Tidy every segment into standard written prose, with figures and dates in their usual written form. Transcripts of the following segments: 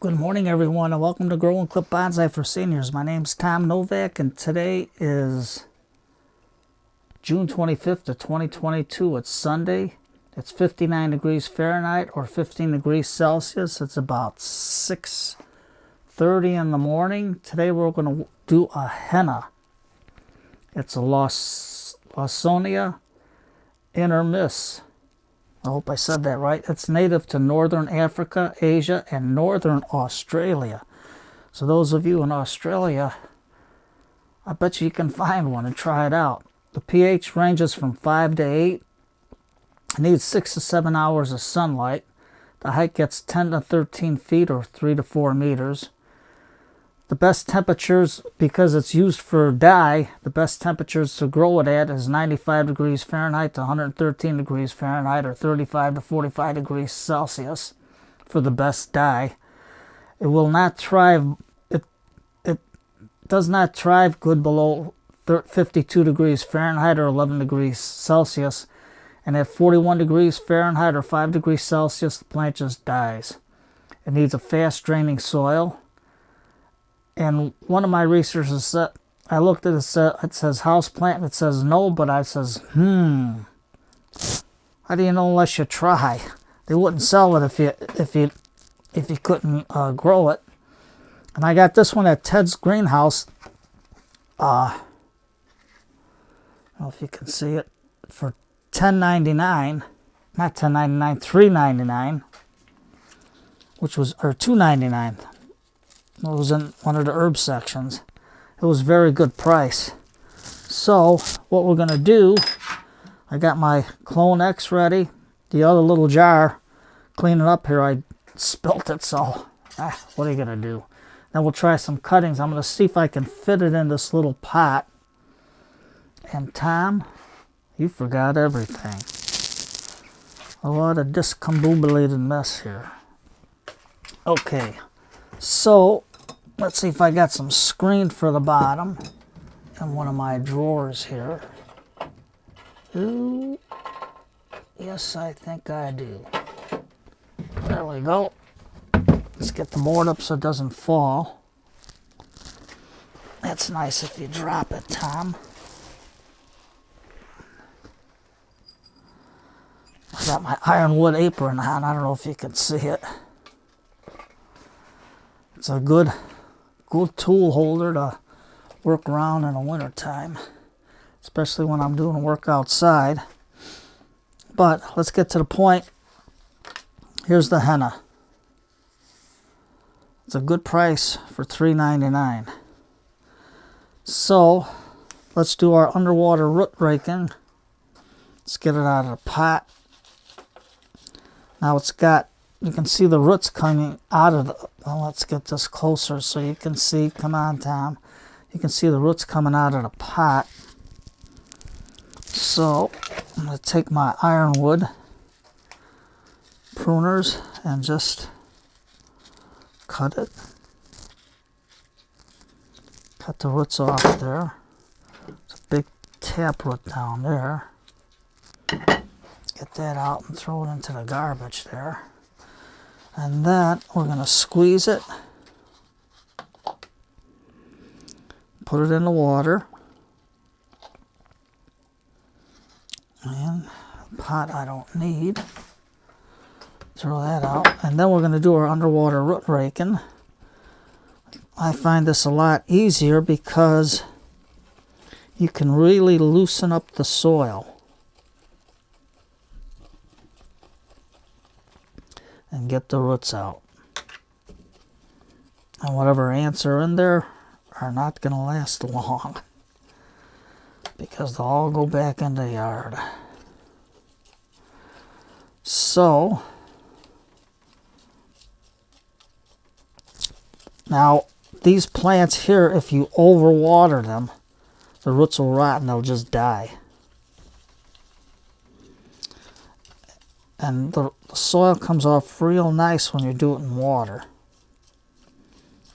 Good morning, everyone, and welcome to Grow and Clip Bonsai for Seniors. My name's Tom Novak, and today is June 25th of 2022. It's Sunday. It's 59 degrees Fahrenheit or 15 degrees Celsius. It's about 6:30 in the morning. Today we're going to do a henna. It's a Lawsonia inermis. I hope I said that right. It's native to northern Africa, Asia, and northern Australia. So those of you in Australia, I bet you can find one and try it out. The pH ranges from 5 to 8. It needs 6 to 7 hours of sunlight. The height gets 10 to 13 feet or 3 to 4 meters. The best temperatures, because it's used for dye, the best temperatures to grow it at is 95 degrees Fahrenheit to 113 degrees Fahrenheit or 35 to 45 degrees Celsius for the best dye. It will not thrive, it does not thrive good below 52 degrees Fahrenheit or 11 degrees Celsius. And at 41 degrees Fahrenheit or 5 degrees Celsius, the plant just dies. It needs a fast draining soil. And one of my researchers said, I looked at it, it says house plant, and it says no, but I says, how do you know unless you try? They wouldn't sell it if you couldn't grow it. And I got this one at Ted's greenhouse. I don't know if you can see it, for $10.99, not $10.99, $3.99, which was, or $2.99. It was in one of the herb sections. It was a very good price. So what we're going to do, I got my Clone X ready. The other little jar, cleaning up here, I spilt it, so what are you going to do? Then we'll try some cuttings. I'm going to see if I can fit it in this little pot. And Tom, you forgot everything. A lot of discombobulated mess here. Okay, so let's see if I got some screen for the bottom in one of my drawers here. Ooh, yes, I think I do. There we go. Let's get the board up so it doesn't fall. That's nice if you drop it, Tom. I got my ironwood apron on. I don't know if you can see it. It's a good tool holder to work around in the winter time, especially when I'm doing work outside. But let's get to the point. Here's the henna. It's a good price for $3.99. So let's do our underwater root raking. Let's get it out of the pot. Now it's got, you can see the roots coming out of the, well, let's get this closer so you can see. Come on, Tom. You can see the roots coming out of the pot. So I'm going to take my ironwood pruners and just cut it. Cut the roots off there. There's a big taproot down there. Get that out and throw it into the garbage there. And then we're going to squeeze it, put it in the water, and the pot I don't need, throw that out, and then we're going to do our underwater root raking. I find this a lot easier because you can really loosen up the soil and get the roots out. And whatever ants are in there are not going to last long because they'll all go back in the yard. So now these plants here, if you overwater them, the roots will rot and they'll just die. And the soil comes off real nice when you do it in water.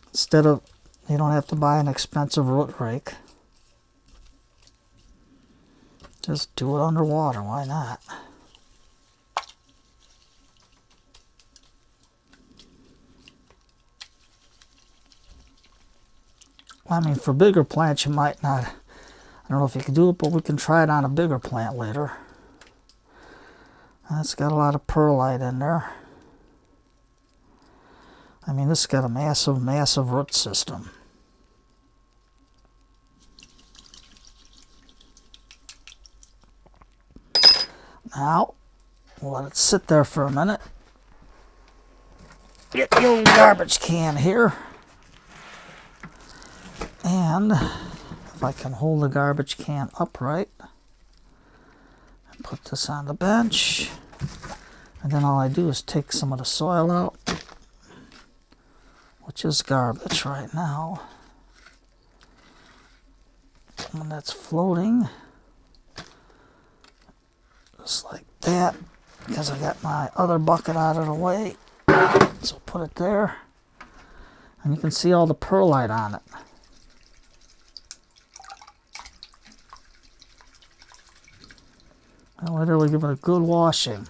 Instead of, you don't have to buy an expensive root rake. Just do it underwater, why not? I mean, for bigger plants, you might not. I don't know if you can do it, but we can try it on a bigger plant later. And it's got a lot of perlite in there. I mean, this has got a massive, massive root system. Now, we'll let it sit there for a minute. Get the old garbage can here. And if I can hold the garbage can upright, and put this on the bench. And then all I do is take some of the soil out, which is garbage right now. And that's floating. Just like that, because I got my other bucket out of the way. So put it there, and you can see all the perlite on it. And later we give it a good washing.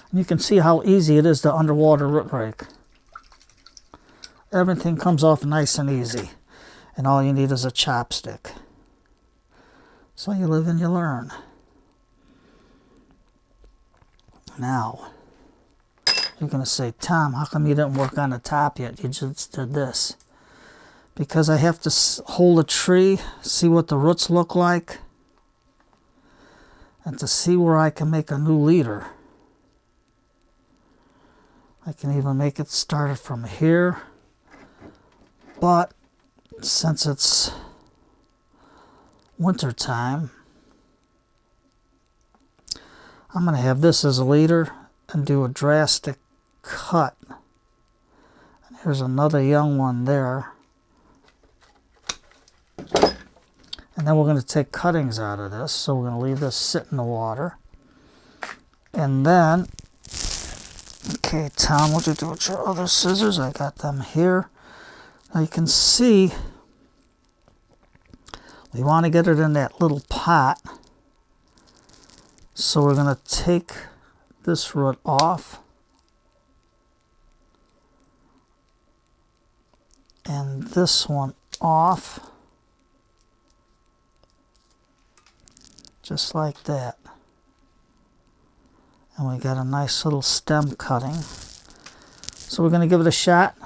And you can see how easy it is to underwater root rake. Everything comes off nice and easy, and all you need is a chopstick. So you live and you learn. Now, you're going to say, Tom, how come you didn't work on the top yet? You just did this. Because I have to hold a tree, see what the roots look like, and to see where I can make a new leader. I can even make it started from here. But since it's winter time, I'm going to have this as a leader and do a drastic cut. And here's another young one there. And then we're going to take cuttings out of this. So we're going to leave this sit in the water. And then, okay, Tom, what do you do with your other scissors? I got them here. Now you can see we want to get it in that little pot. So we're going to take this root off. And this one off. Just like that. And we got a nice little stem cutting. So we're going to give it a shot.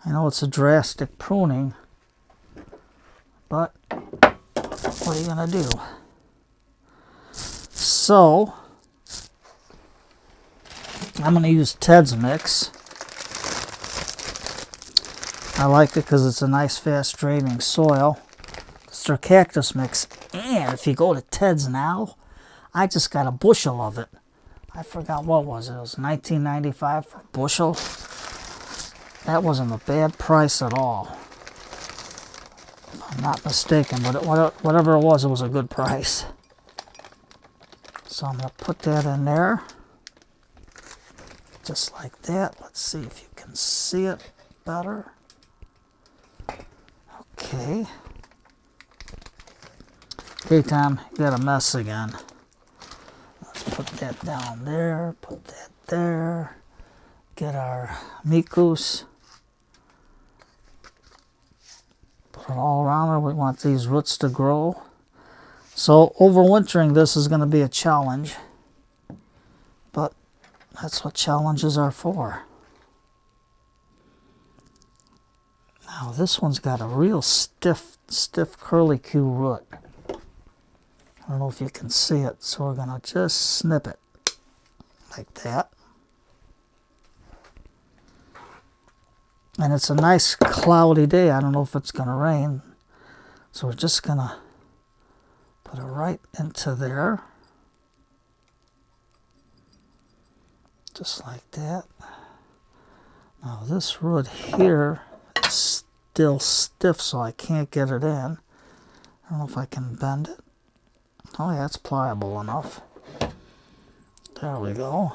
I know it's a drastic pruning, but what are you going to do? So, I'm going to use Ted's mix. I like it because it's a nice fast draining soil. It's their cactus mix. And if you go to Ted's now, I just got a bushel of it. I forgot what was it. It was $19.95 for a bushel. That wasn't a bad price at all. If I'm not mistaken, but whatever it was a good price. So I'm going to put that in there. Just like that. Let's see if you can see it better. Okay. Hey, Tom, you got a mess again. Let's put that down there. Put that there. Get our micus. Put it all around it. We want these roots to grow. So overwintering this is going to be a challenge, but that's what challenges are for. Now this one's got a real stiff curly-Q root. I don't know if you can see it, so we're going to just snip it like that. And it's a nice cloudy day. I don't know if it's going to rain, so we're just going to put it right into there. Just like that. Now this root here is still stiff, so I can't get it in. I don't know if I can bend it. Oh yeah, it's pliable enough. There we go.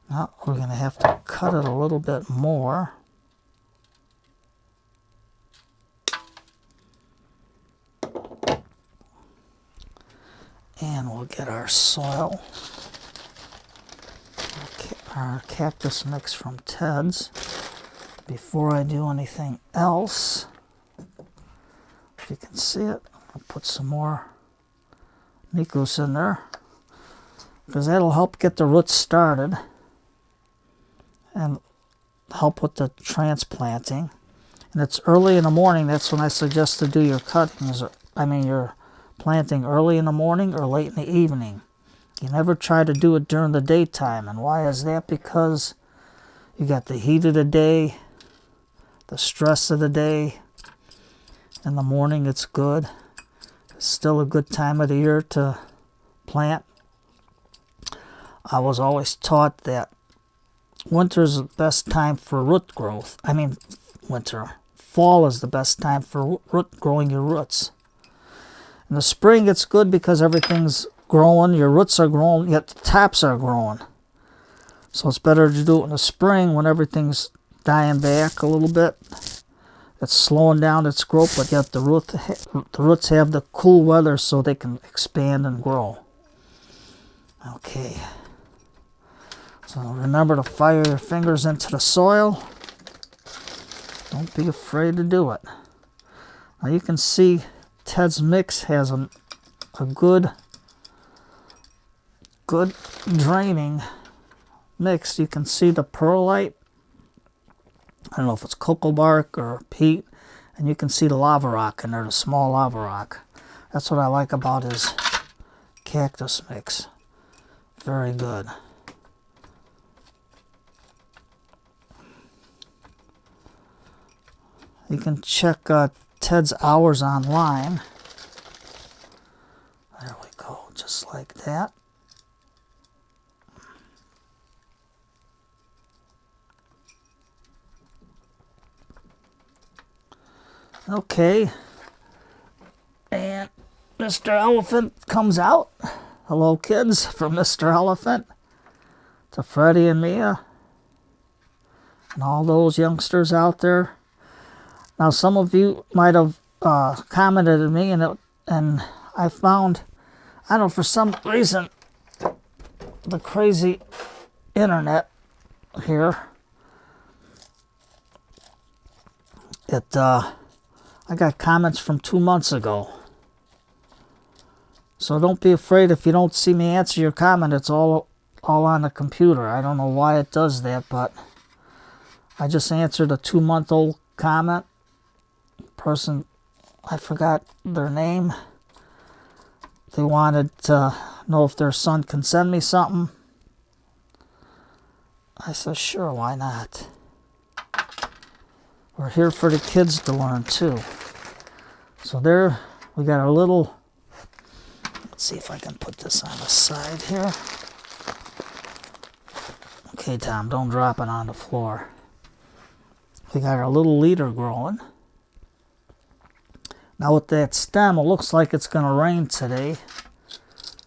Now we're going to have to cut it a little bit more. And we'll get our soil. Okay, our cactus mix from Ted's. Before I do anything else, if you can see it, I'll put some more Micos in there, because that'll help get the roots started and help with the transplanting. And it's early in the morning. That's when I suggest to do your cuttings. Your planting early in the morning or late in the evening. You never try to do it during the daytime. And why is that? Because you got the heat of the day, the stress of the day. In the morning it's good. It's still a good time of the year to plant. I was always taught that winter is the best time for root growth. Fall is the best time for growing your roots. In the spring it's good because everything's growing, your roots are growing, yet the tops are growing. So it's better to do it in the spring when everything's dying back a little bit. It's slowing down its growth, but yet the roots have the cool weather so they can expand and grow. Okay. So remember to fire your fingers into the soil. Don't be afraid to do it. Now you can see Ted's mix has a good draining mix. You can see the perlite. I don't know if it's cocoa bark or peat. And you can see the lava rock in there, the small lava rock. That's what I like about his cactus mix. Very good. You can check Ted's hours online. There we go, just like that. Okay, and Mr. Elephant comes out. Hello, kids, from Mr. Elephant to Freddie and Mia and all those youngsters out there. Now, some of you might have commented at me, and I found, I don't know, for some reason, the crazy internet here, I got comments from 2 months ago. So don't be afraid if you don't see me answer your comment. It's all on the computer. I don't know why it does that, but I just answered a 2-month-old comment. Person, I forgot their name. They wanted to know if their son can send me something. I said, sure, why not? We're here for the kids to learn too. So there, we got our little, let's see if I can put this on the side here. Okay, Tom, don't drop it on the floor. We got our little leader growing. Now with that stem, it looks like it's going to rain today.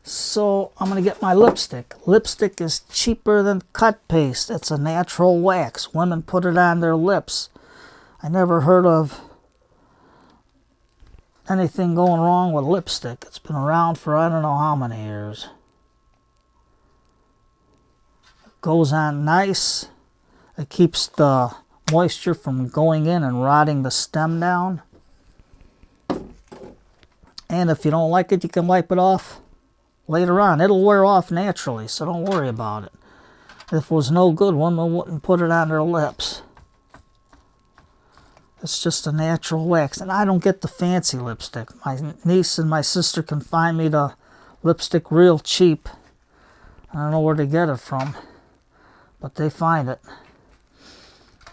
So I'm going to get my lipstick. Lipstick is cheaper than cut paste. It's a natural wax. Women put it on their lips. I never heard of anything going wrong with lipstick. It's been around for I don't know how many years. It goes on nice. It keeps the moisture from going in and rotting the stem down. And if you don't like it, you can wipe it off later on. It'll wear off naturally, so don't worry about it. If it was no good, women wouldn't put it on their lips. It's just a natural wax. And I don't get the fancy lipstick. My niece and my sister can find me the lipstick real cheap. I don't know where to get it from, but they find it.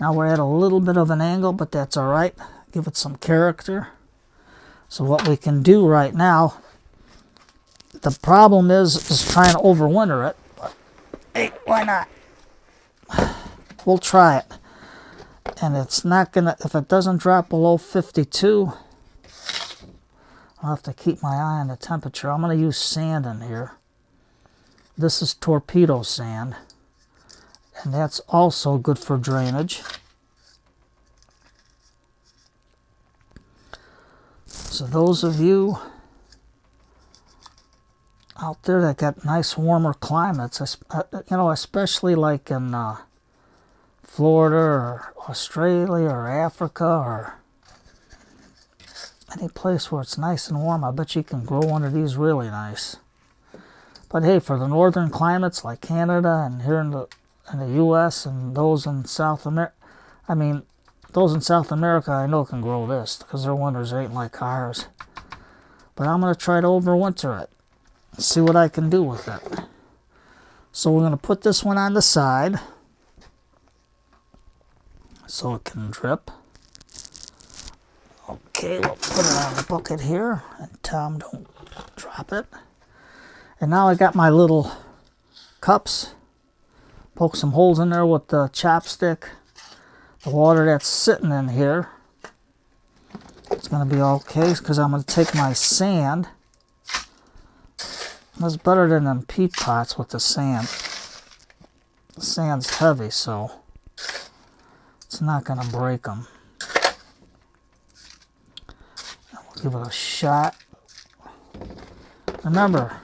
Now we're at a little bit of an angle, but that's all right. Give it some character. So what we can do right now, the problem is trying to overwinter it. But hey, why not? We'll try it. And it's not gonna, if it doesn't drop below 52, I'll have to keep my eye on the temperature. I'm gonna use sand in here. This is torpedo sand. And that's also good for drainage. So those of you out there that got nice warmer climates, you know, especially like in Florida or Australia or Africa or any place where it's nice and warm. I bet you can grow one of these really nice. But hey, for the northern climates like Canada and here in the U.S. and those in South America, I mean, those in South America I know can grow this because their winters ain't like ours. But I'm going to try to overwinter it. See what I can do with it. So we're going to put this one on the side so it can drip. Okay, we'll put it on the bucket here and Tom don't drop it. And now I got my little cups. Poke some holes in there with the chopstick. The water that's sitting in here, it's going to be okay because I'm going to take my sand. That's better than them peat pots with the sand. The sand's heavy, so it's not going to break them. We'll give it a shot. Remember,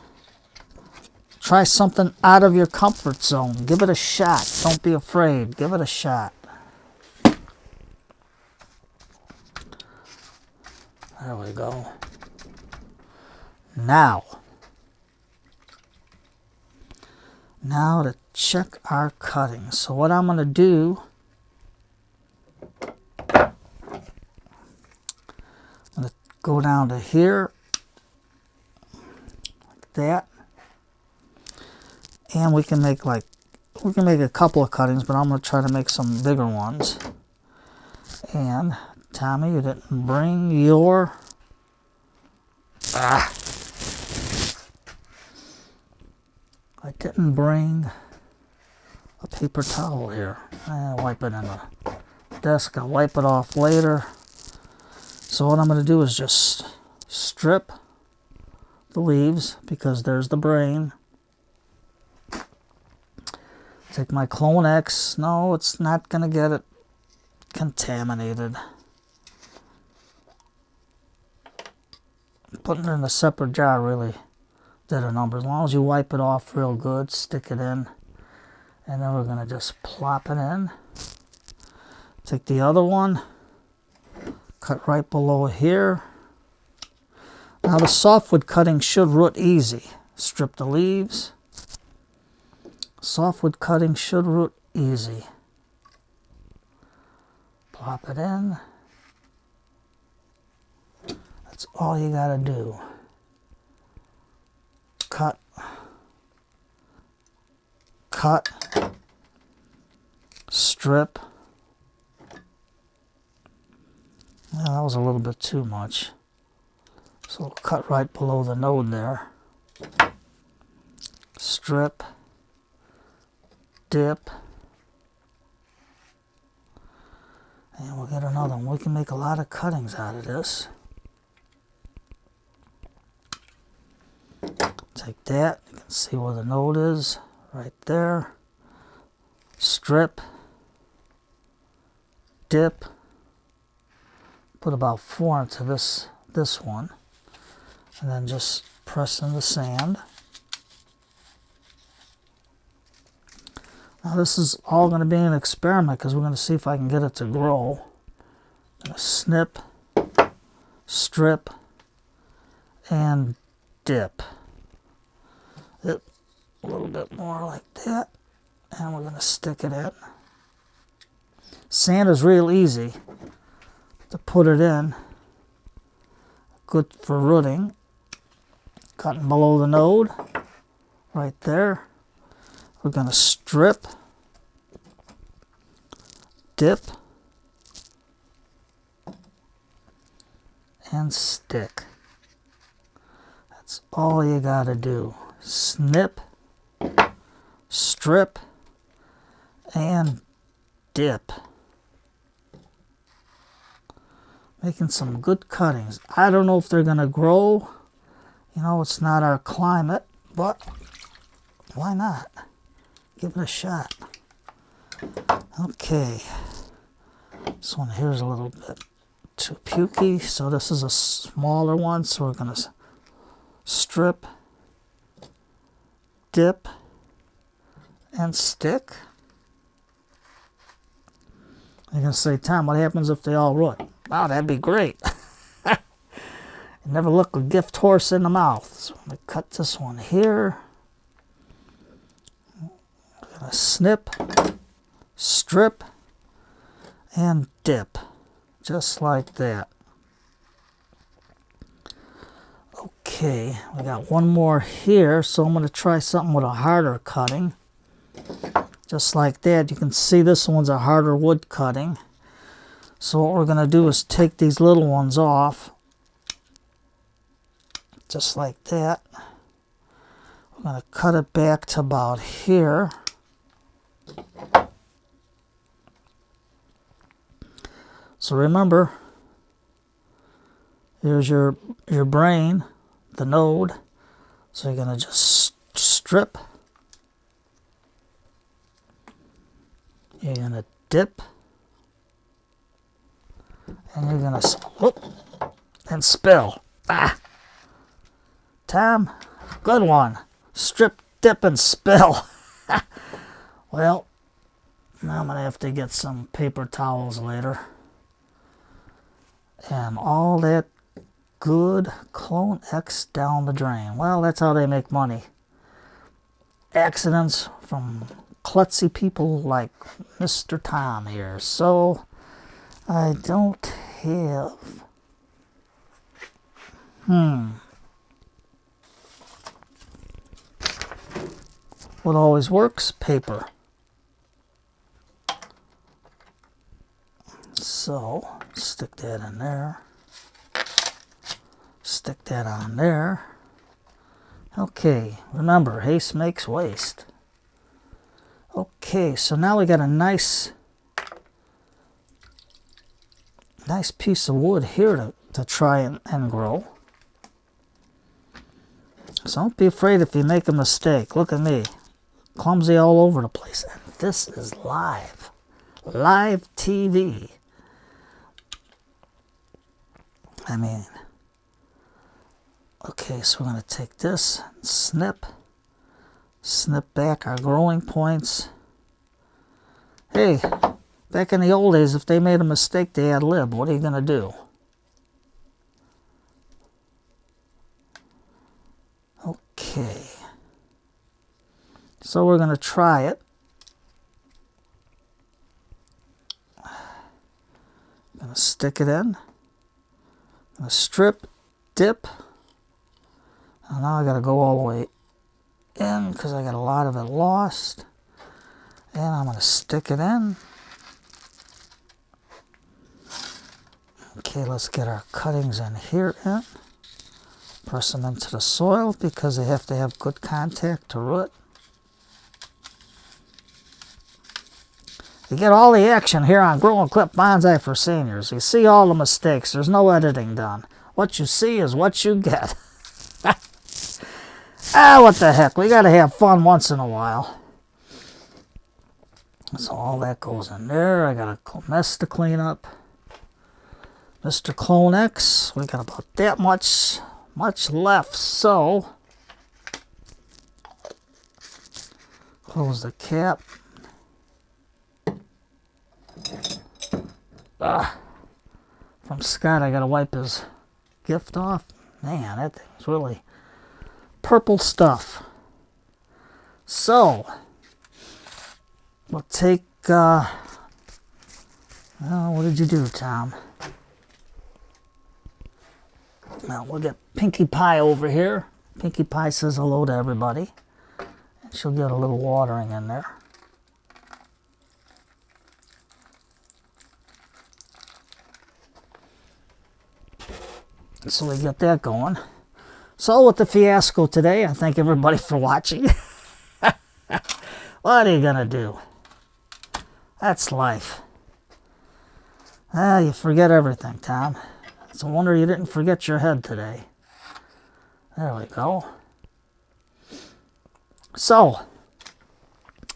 try something out of your comfort zone. Give it a shot. Don't be afraid. Give it a shot. There we go. Now to check our cuttings. So what I'm going to do, I'm going to go down to here, like that. And we can make a couple of cuttings, but I'm going to try to make some bigger ones. And Tommy, you didn't bring your... I didn't bring a paper towel here. Wipe it in the desk. I'll wipe it off later. So what I'm going to do is just strip the leaves because there's the brain. Take my Clone X. No, it's not going to get it contaminated. Putting it in a separate jar really did a number. As long as you wipe it off real good, stick it in, and then we're going to just plop it in. Take the other one, cut right below here. Now the softwood cutting should root easy. Strip the leaves. Softwood cutting should root easy. Plop it in. That's all you gotta do. Cut. Cut. Strip. Yeah, that was a little bit too much. So we'll cut right below the node there. Strip. Dip. And we'll get another one. We can make a lot of cuttings out of this. Take that. You can see where the node is. Right there. Strip. Dip. Put about 4 into this one. And then just press in the sand. Now this is all going to be an experiment because we're going to see if I can get it to grow. I'm going to snip, strip, and dip. It a little bit more like that. And we're going to stick it in. Sand is real easy to put it in. Good for rooting. Cutting below the node. Right there. We're going to strip, dip, and stick. That's all you got to do. Snip, strip, and dip. Making some good cuttings. I don't know if they're going to grow. You know, it's not our climate, but why not? Give it a shot. Okay. This one here is a little bit too pukey, so this is a smaller one, so we're going to strip, dip, and stick. You're going to say, Tom, what happens if they all root? Wow, that'd be great. You never look a gift horse in the mouth. So I'm going to cut this one here. I'm going to snip, strip, and dip. Just like that. Okay, we got one more here, so I'm going to try something with a harder cutting. Just like that. You can see this one's a harder wood cutting. So what we're going to do is take these little ones off. Just like that. We're going to cut it back to about here. So remember, here's your brain, the node. So you're going to just strip. You're going to dip. And you're going to whoop, and spill. Ah! Tom, good one. Strip, dip, and spill. Well, now I'm going to have to get some paper towels later. And all that good Clone X down the drain. Well, that's how they make money. Accidents from klutzy people like Mr. Tom here. So, I don't have... What always works? Paper. So, stick that in there. Stick that on there. Okay, remember, haste makes waste. Okay, so now we got a nice piece of wood here to try and grow. So don't be afraid if you make a mistake. Look at me. Clumsy all over the place. And this is live. Live TV. I mean, okay, so we're going to take this and snip back our growing points. Hey, back in the old days, if they made a mistake, they ad lib. What are you going to do? Okay. So we're going to try it. I'm going to stick it in. I'm going to strip, dip. And now I got to go all the way in because I got a lot of it lost. And I'm going to stick it in. Okay, let's get our cuttings in here in. Press them into the soil because they have to have good contact to root. You get all the action here on Grow and Clip Bonsai for Seniors. You see all the mistakes. There's no editing done. What you see is what you get. What the heck. We got to have fun once in a while. So all that goes in there. I got a mess to clean up. Mr. Clone X, we got about that much left. So, close the cap. From Scott, I gotta wipe his gift off. Man, that thing's really purple stuff. So, we'll take, what did you do, Tom? Now, we'll get Pinkie Pie over here. Pinkie Pie says hello to everybody. And she'll get a little watering in there. So we get that going. So with the fiasco today, I thank everybody for watching. What are you gonna do? That's life. You forget everything, Tom. It's a wonder you didn't forget your head today. There we go. So,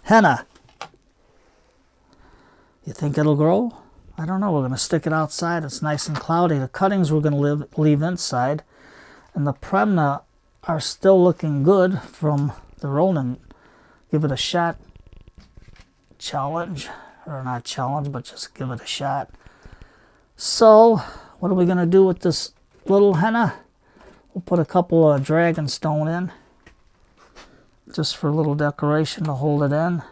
henna. You think it'll grow? I don't know. We're going to stick it outside. It's nice and cloudy. The cuttings we're going to leave inside. And the Premna are still looking good from the road and give it a shot. Challenge, or not challenge, but just give it a shot. So, what are we going to do with this little henna? We'll put a couple of dragon stone in, just for a little decoration to hold it in.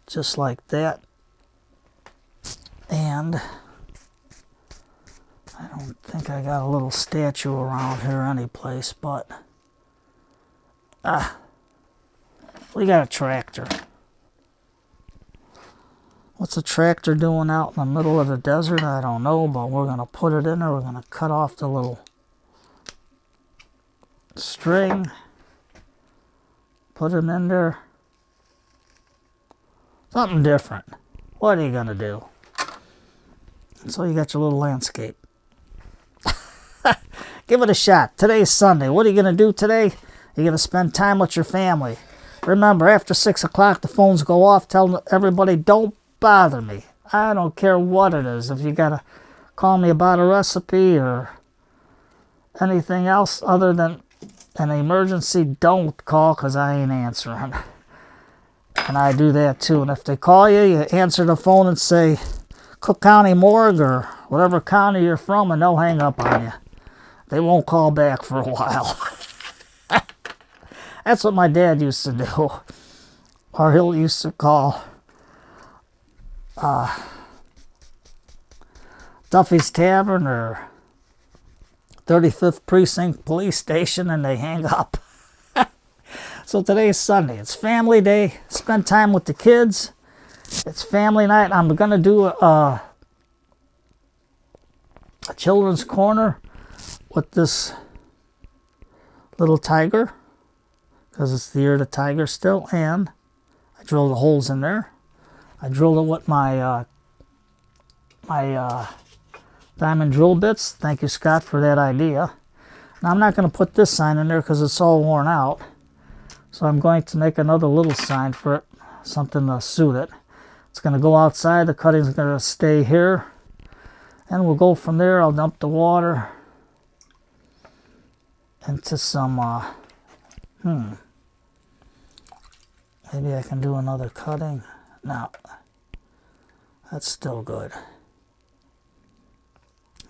Just like that. And I don't think I got a little statue around here anyplace, but we got a tractor. What's a tractor doing out in the middle of the desert? I don't know, but we're going to put it in there. We're going to cut off the little string, put it in there. Something different. What are you going to do? So you got your little landscape. Give it a shot. Today's Sunday. What are you going to do today? You're going to spend time with your family. Remember, after 6 o'clock, the phones go off. Tell everybody, don't bother me. I don't care what it is. If you got to call me about a recipe or anything else other than an emergency, don't call, because I ain't answering. And I do that too. And if they call you, you answer the phone and say, Cook County Morgue or whatever county you're from, and they'll hang up on you. They won't call back for a while. That's what my dad used to do. Or he'll used to call Duffy's Tavern or 35th Precinct Police Station, and they hang up. So today's Sunday. It's family day. Spend time with the kids. It's family night. I'm going to do a children's corner with this little tiger, because it's the year of the tiger still, and I drilled the holes in there. I drilled it with my diamond drill bits. Thank you, Scott, for that idea. Now, I'm not going to put this sign in there because it's all worn out. So I'm going to make another little sign for it, something to suit it. It's going to go outside. The cutting's going to stay here. And we'll go from there. I'll dump the water into some, maybe I can do another cutting. No, that's still good.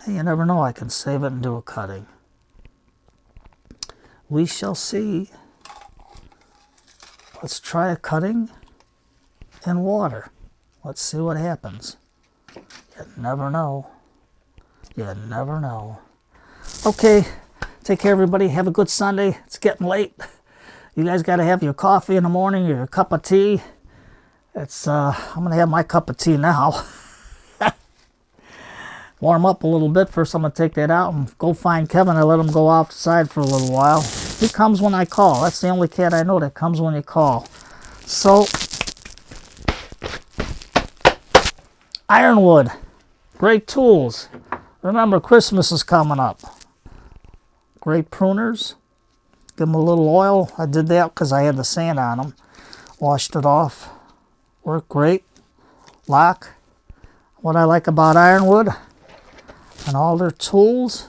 Hey, you never know. I can save it and do a cutting. We shall see. Let's try a cutting in water. Let's see what happens. You never know. You never know. Okay, take care, everybody. Have a good Sunday. It's getting late. You guys got to have your coffee in the morning, your cup of tea. It's I'm going to have my cup of tea now. Warm up a little bit. First, I'm going to take that out and go find Kevin. I let him go outside for a little while. He comes when I call. That's the only cat I know that comes when you call. So, ironwood. Great tools. Remember, Christmas is coming up. Great pruners. Give them a little oil. I did that because I had the sand on them. Washed it off. Worked great. Lock. What I like about ironwood and all their tools,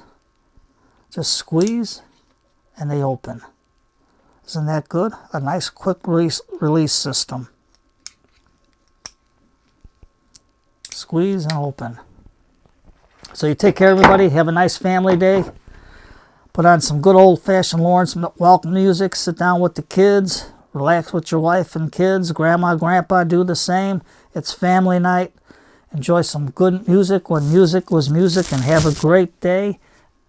just squeeze and they open. Isn't that good? A nice quick release system. Squeeze and open. So you take care, everybody. Have a nice family day. Put on some good old-fashioned Lawrence Welk music. Sit down with the kids. Relax with your wife and kids. Grandma, grandpa, do the same. It's family night. Enjoy some good music when music was music, and have a great day.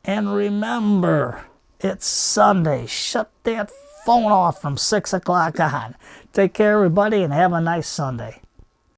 And remember, it's Sunday. Shut that phone off from 6 o'clock on. Take care, everybody, and have a nice Sunday.